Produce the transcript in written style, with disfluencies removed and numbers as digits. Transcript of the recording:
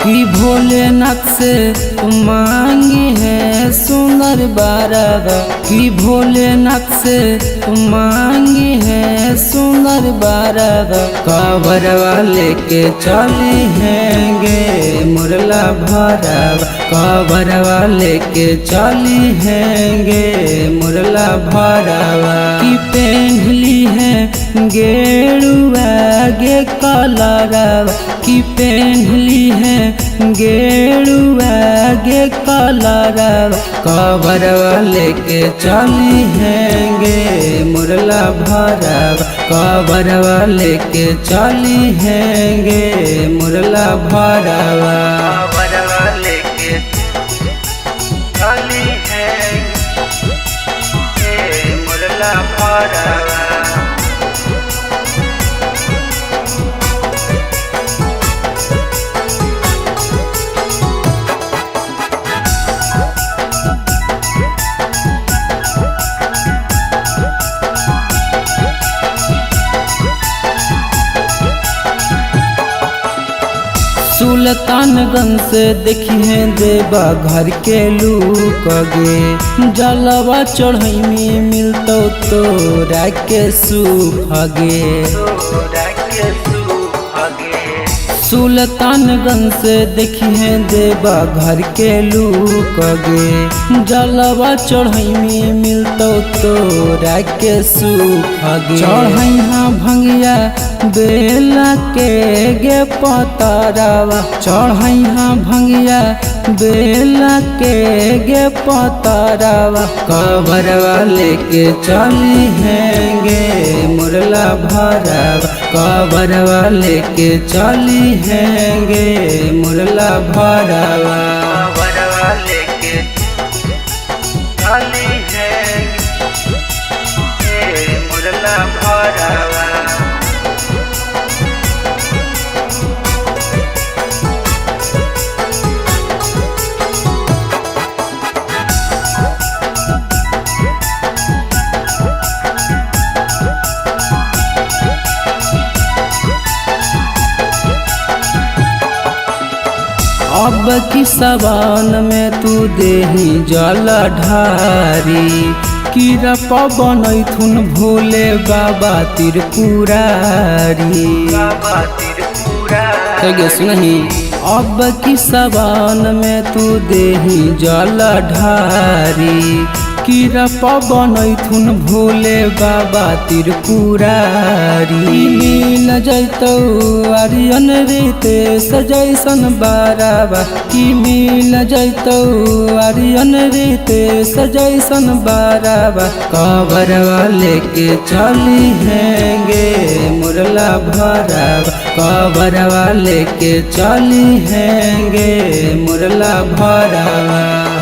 कि भोलेनाथ से मांगी है सुंदर बारवा, कि भोलेनाथ से मांगी है सुंदर बारवा। कांवरवा लेके चली हैंगे मुरला भरवा, कांवरवा लेके चली हैंगे मुरला भरवा। कि पहनली है गेरुआ गे कलरवा, कि पहनली है गेरुआ गे कलरवा। कांवरवा लेके चली हैंगे मुरला भरवा, कांवरवा लेके चली हैंगे मुरला भरवा। कांवरवा लेके चली हैंगे मुरला भरवा। सुल्तानगंज से देखी है देवा घर के लूक गे, जलवा चढ़ई में मिलतो तोरा के सुख गे। सुल्तानगंज से देखी है देवा घर के लूक गे, जलवा चढ़ई में मिलतो तोरा के सुख गे। चढ़ैहा भंगिया बेला के गे पतरवा, चढ़ैहा भंगिया बेला के गे पतरवा। कांवरवा लेके चली हैंगे मुरला भरवा, कांवरवा लेके चली हैंगे मुरला भरवा। कांवरवा लेके चली हैंगे मुरला भरवा। अब की सवान में तू देही जल ढारी, किरपा बनैथुन भोले बाबा त्रिपुरारी। बाबा त्रिपुरारी सुनही अब की सवान में तू देही जल ढारी, किरपा बनैथुन भोले बाबा त्रिपुरारी। मिल जैतौ आर्यन रीते सजैसन बारवा, कि मिल जैतौ आर्यन रीते सजैसन बारवा। कांवरवा लेके चली हैंगे मुरला भरवा, कांवरवा लेके चली हैंगे मुरला भरवा।